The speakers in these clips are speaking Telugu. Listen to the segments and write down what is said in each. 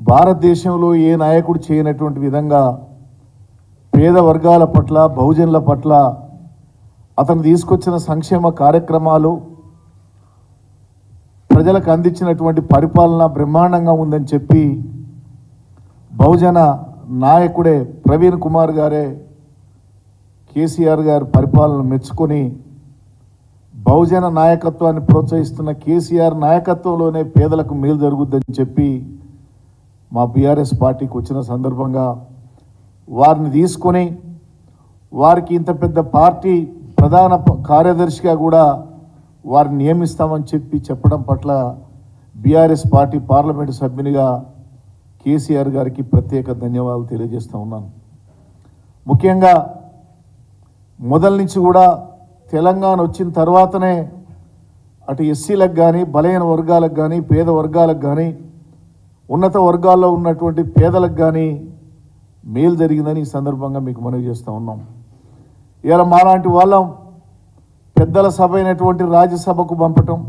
భారతదేశంలో ఏ నాయకుడు చేయనటువంటి విధంగా పేద వర్గాల పట్ల, బహుజనుల పట్ల అతను తీసుకొచ్చిన సంక్షేమ కార్యక్రమాలు, ప్రజలకు అందించినటువంటి పరిపాలన బ్రహ్మాండంగా ఉందని చెప్పి బహుజన నాయకుడే ప్రవీణ్ కుమార్ గారే కేసీఆర్ గారి పరిపాలన మెచ్చుకొని బహుజన నాయకత్వాన్ని ప్రోత్సహిస్తున్న కేసీఆర్ నాయకత్వంలోనే పేదలకు మేలు జరుగుద్దని చెప్పి మా బీఆర్ఎస్ పార్టీకి వచ్చిన సందర్భంగా వారిని తీసుకొని వారికి ఇంత పెద్ద పార్టీ ప్రధాన కార్యదర్శిగా కూడా వారిని నియమిస్తామని చెప్పడం పట్ల బీఆర్ఎస్ పార్టీ పార్లమెంటు సభ్యునిగా కేసీఆర్ గారికి ప్రత్యేక ధన్యవాదాలు తెలియజేస్తూ ఉన్నాను. ముఖ్యంగా మొదల నుంచి కూడా తెలంగాణ వచ్చిన తర్వాతనే అటు ఎస్సీలకు కానీ, బలహీన వర్గాలకు కానీ, పేద వర్గాలకు కానీ, ఉన్నత వర్గాల్లో ఉన్నటువంటి పేదలకు కానీ మేలు జరిగిందని ఈ సందర్భంగా మీకు మనవి చేస్తూ ఉన్నాం. ఇలా మాలాంటి వాళ్ళం పెద్దల సభ అయినటువంటి రాజ్యసభకు పంపటం,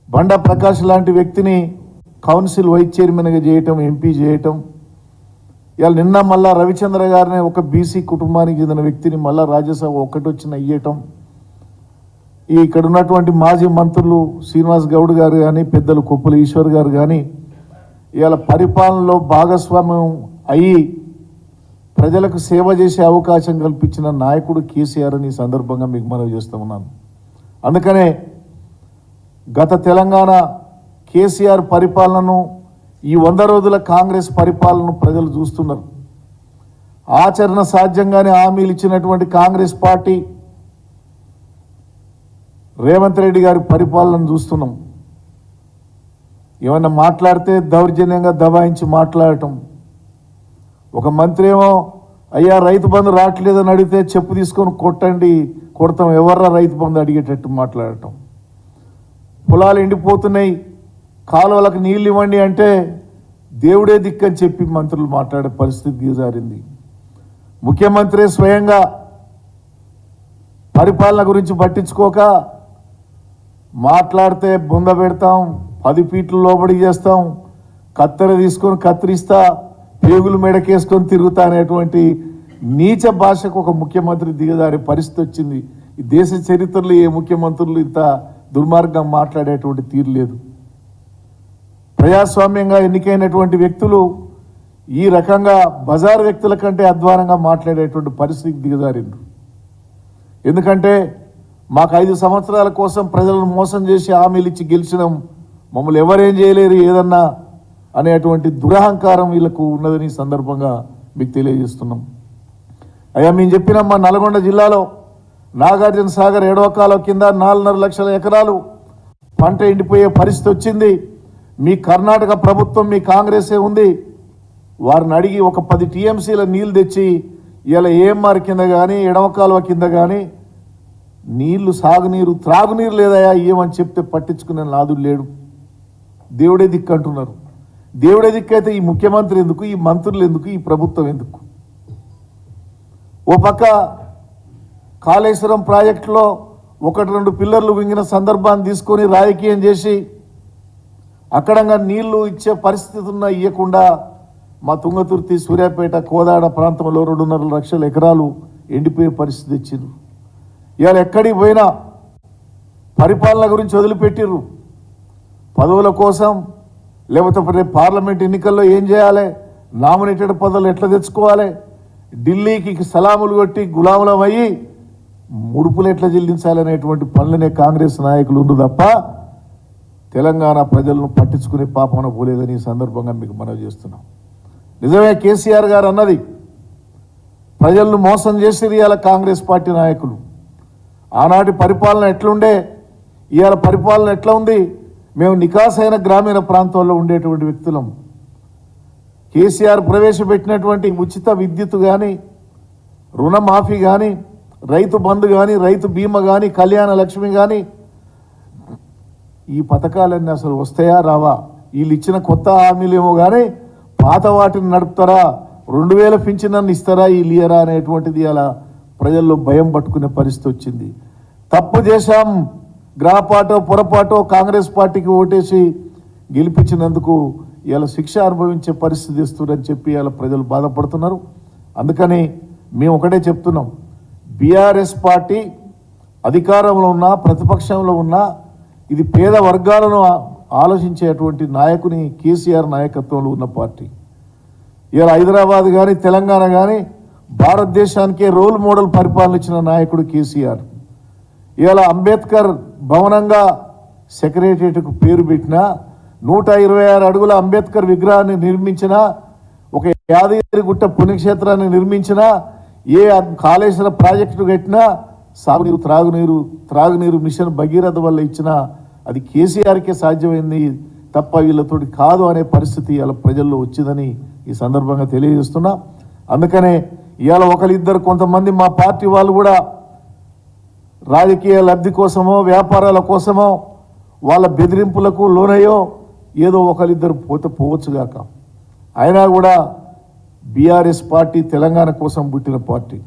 బండా ప్రకాష్ లాంటి వ్యక్తిని కౌన్సిల్ వైస్ చైర్మన్గా చేయటం, ఎంపీ చేయటం, ఇలా నిన్న మళ్ళా రవిచంద్ర గారిని ఒక బీసీ కుటుంబానికి చెందిన వ్యక్తిని మళ్ళా రాజ్యసభ ఒక్కటి ఇయ్యటం, ఇక్కడ ఉన్నటువంటి మాజీ మంత్రులు శ్రీనివాస్ గౌడ్ గారు కానీ, పెద్దలు కొప్పుల ఈశ్వర్ గారు కానీ ఇలా పరిపాలనలో భాగస్వామ్యం అయ్యి ప్రజలకు సేవ చేసే అవకాశం కల్పించిన నాయకుడు కేసీఆర్ అని ఈ సందర్భంగా మీకు మనవి చేస్తూ ఉన్నాను. అందుకనే గత తెలంగాణ కేసీఆర్ పరిపాలనను, ఈ 100 రోజుల కాంగ్రెస్ పరిపాలనను ప్రజలు చూస్తున్నారు. ఆచరణ సాధ్యంగానే హామీలు ఇచ్చినటువంటి కాంగ్రెస్ పార్టీ రేవంత్ రెడ్డి గారి పరిపాలనను చూస్తున్నాం. ఏమన్నా మాట్లాడితే దౌర్జన్యంగా దబాయించి మాట్లాడటం, ఒక మంత్రి ఏమో అయ్యా రైతు బంధు రావట్లేదని అడిగితే చెప్పు తీసుకొని కొడతాం ఎవర్రా రైతు బంధు అడిగేటట్టు మాట్లాడటం, పొలాలు ఎండిపోతున్నాయి కాలువలకు నీళ్ళు ఇవ్వండి అంటే దేవుడే దిక్కని చెప్పి మంత్రులు మాట్లాడే పరిస్థితి దిగజారింది. ముఖ్యమంత్రి స్వయంగా పరిపాలన గురించి పట్టించుకోక మాట్లాడితే బొంద పెడతాం, 10 ఫీట్లు లోబడి చేస్తాం, కత్తెర తీసుకొని కత్తిరిస్తా, పేగులు మెడకేసుకొని తిరుగుతా అనేటువంటి నీచ భాషకు ఒక ముఖ్యమంత్రి దిగజారే పరిస్థితి వచ్చింది. ఈ దేశ చరిత్రలో ఏ ముఖ్యమంత్రులు ఇంత దుర్మార్గం మాట్లాడేటువంటి తీరు లేదు. ప్రజాస్వామ్యంగా ఎన్నికైనటువంటి వ్యక్తులు ఈ రకంగా బజార్ వ్యక్తుల కంటే అధ్వానంగా మాట్లాడేటువంటి పరిస్థితికి దిగజారిండ్రు. ఎందుకంటే మాకు 5 సంవత్సరాల కోసం ప్రజలను మోసం చేసి హామీలు ఇచ్చి గెలిచినాం, మమ్మల్ని ఎవరేం చేయలేరు ఏదన్నా అనేటువంటి దురహంకారం వీళ్ళకు ఉన్నదని సందర్భంగా మీకు తెలియజేస్తున్నాం. అయ్యా మేము చెప్పినాం, మా నల్గొండ జిల్లాలో నాగార్జున సాగర్ ఎడవకాలం కింద 4.5 లక్షల ఎకరాలు పంట ఎండిపోయే పరిస్థితి వచ్చింది. మీ కర్ణాటక ప్రభుత్వం, మీ కాంగ్రెసే ఉంది, వారిని అడిగి ఒక 10 టీఎంసీల నీళ్ళు తెచ్చి ఇలా ఏఎంఆర్ కింద కానీ, ఎడవకాలువ కింద కానీ నీళ్లు, సాగునీరు, త్రాగునీరు లేదయా ఏమని చెప్తే పట్టించుకునే నాదుడు లేడు. దేవుడే దిక్కు అంటున్నారు. దేవుడే దిక్కైతే ఈ ముఖ్యమంత్రి ఎందుకు, ఈ మంత్రులు ఎందుకు, ఈ ప్రభుత్వం ఎందుకు? ఓ పక్క కాళేశ్వరం ప్రాజెక్టులో 1-2 పిల్లర్లు వింగిన సందర్భాన్ని తీసుకొని రాజకీయం చేసి అక్కడంగా నీళ్లు ఇచ్చే పరిస్థితి ఉన్నా ఇవ్వకుండా మా తుంగతుర్తి, సూర్యాపేట, కోదాడ ప్రాంతంలో 2.5 లక్షల ఎకరాలు ఎండిపోయే పరిస్థితి ఇచ్చిండ్రు. ఇవాళ ఎక్కడికి పోయినా పరిపాలన గురించి వదిలిపెట్టిర్రు. పదవుల కోసం, లేకపోతే పార్లమెంట్ ఎన్నికల్లో ఏం చేయాలి, నామినేటెడ్ పదవులు ఎట్లా తెచ్చుకోవాలి, ఢిల్లీకి సలాములు కొట్టి గులాములం అయ్యి ముడుపులు ఎట్లా చెల్లించాలనేటువంటి పనులనే కాంగ్రెస్ నాయకులు ఉండు తప్ప తెలంగాణ ప్రజలను పట్టించుకునే పాపన పోలేదని ఈ సందర్భంగా మీకు మనవి చేస్తున్నాం. నిజమే కేసీఆర్ గారు అన్నది, ప్రజలను మోసం చేసేది ఇవాళ కాంగ్రెస్ పార్టీ నాయకులు. ఆనాటి పరిపాలన ఎట్లుండే, ఇవాళ పరిపాలన ఎట్లా ఉంది? మేము నికాసైన గ్రామీణ ప్రాంతాల్లో ఉండేటువంటి వ్యక్తులం. కేసీఆర్ ప్రవేశపెట్టినటువంటి ఉచిత విద్యుత్ కానీ, రుణమాఫీ కానీ, రైతు బంధు కానీ, రైతు బీమా కానీ, కళ్యాణ లక్ష్మి కానీ, ఈ పథకాలన్నీ అసలు వస్తాయా రావా? వీళ్ళు ఇచ్చిన కొత్త హామీలేమో కానీ పాత వాటిని నడుపుతారా, 2000 పింఛనನ್ನು ఇస్తారా వీళ్ళు ఇయరా అనేటువంటిది అలా ప్రజల్లో భయం పట్టుకునే పరిస్థితి వచ్చింది. తప్పు చేశాం, గ్రహపాటో పొరపాటో కాంగ్రెస్ పార్టీకి ఓటేసి గెలిపించినందుకు ఇలా శిక్ష అనుభవించే పరిస్థితి ఇస్తున్నారని చెప్పి ఇలా ప్రజలు బాధపడుతున్నారు. అందుకని మేము ఒకటే చెప్తున్నాం, బీఆర్ఎస్ పార్టీ అధికారంలో ఉన్నా ప్రతిపక్షంలో ఉన్నా ఇది పేద వర్గాలను ఆలోచించేటువంటి నాయకుని కేసీఆర్ నాయకత్వంలో ఉన్న పార్టీ. ఇలా హైదరాబాద్ కానీ తెలంగాణ కానీ భారతదేశానికే రోల్ మోడల్ పరిపాలన ఇచ్చిన నాయకుడు కేసీఆర్. ఇలా అంబేద్కర్ భవనంగా సెక్రటరియట్కు పేరు పెట్టిన 126 అడుగుల అంబేద్కర్ విగ్రహాన్ని నిర్మించిన, ఒక యాదగిరిగుట్ట పుణ్యక్షేత్రాన్ని నిర్మించిన, ఏ కాళేశ్వర ప్రాజెక్టు కట్టినా సాగునీరు త్రాగునీరు మిషన్ భగీరథ వల్ల ఇచ్చిన అది కేసీఆర్కే సాధ్యమైంది తప్ప వీళ్ళతోటి కాదు అనే పరిస్థితి ఇలా ప్రజల్లో వచ్చిందని ఈ సందర్భంగా తెలియజేస్తున్నా. అందుకనే ఇవాళ ఒకరిద్దరు కొంతమంది మా పార్టీ వాళ్ళు కూడా రాజకీయ లబ్ధి కోసమో వ్యాపారాల కోసమో వాళ్ళ బెదిరింపులకు లోనయ్యో ఏదో ఒకరిద్దరు పోవచ్చుగాక, అయినా కూడా బీఆర్ఎస్ పార్టీ తెలంగాణ కోసం పుట్టిన పార్టీ.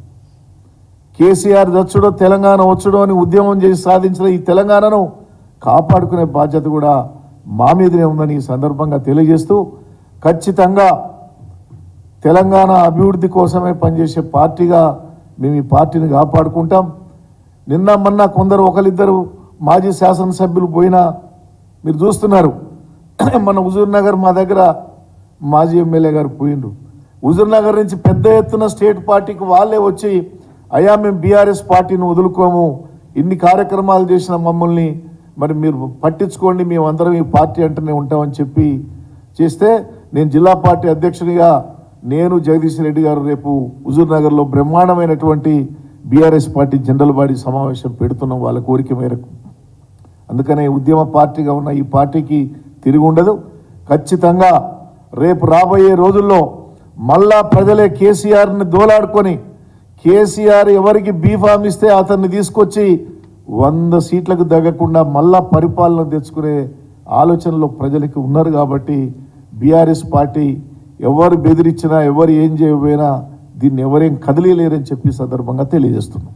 కేసీఆర్ దచ్చుడో తెలంగాణ వచ్చుడో అని ఉద్యమం చేసి సాధించిన ఈ తెలంగాణను కాపాడుకునే బాధ్యత కూడా మా మీదనే ఉందని ఈ సందర్భంగా తెలియజేస్తూ, ఖచ్చితంగా తెలంగాణ అభివృద్ధి కోసమే పనిచేసే పార్టీగా మేము ఈ పార్టీని కాపాడుకుంటాం. నిన్న మొన్న కొందరు ఒకరిద్దరు మాజీ శాసనసభ్యులు పోయినా మీరు చూస్తున్నారు. మన హుజూర్నగర్ మా దగ్గర మాజీ ఎమ్మెల్యే గారు పోయిండ్రు. హుజూర్నగర్ నుంచి పెద్ద ఎత్తున స్టేట్ పార్టీకి వాళ్ళే వచ్చి, అయ్యా మేము బీఆర్ఎస్ పార్టీని వదులుకోము, ఇన్ని కార్యక్రమాలు చేసిన మమ్మల్ని మరి మీరు పట్టించుకోండి, మేమందరం ఈ పార్టీ అంటూనే ఉంటామని చెప్పి చేస్తే, నేను జిల్లా పార్టీ అధ్యక్షునిగా నేను జగదీష్ రెడ్డి గారు రేపు హుజూర్నగర్లో బ్రహ్మాండమైనటువంటి బీఆర్ఎస్ పార్టీ జనరల్ బాడీ సమావేశం పెడుతున్నాం వాళ్ళ కోరిక మేరకు. అందుకనే ఉద్యమ పార్టీగా ఉన్న ఈ పార్టీకి తిరిగి ఉండదు. ఖచ్చితంగా రేపు రాబోయే రోజుల్లో మళ్ళా ప్రజలే కేసీఆర్ని దోలాడుకొని, కేసీఆర్ ఎవరికి బీఫామ్ ఇస్తే అతన్ని తీసుకొచ్చి 100 సీట్లకు తగ్గకుండా మళ్ళా పరిపాలన తెచ్చుకునే ఆలోచనలో ప్రజలకి ఉన్నారు. కాబట్టి బీఆర్ఎస్ పార్టీ ఎవరు బెదిరించినా ఎవరు ఏం చేయకపోయినా దీన్ని ఎవరేం కదిలేరని చెప్పి సందర్భంగా తెలియజేస్తున్నాం.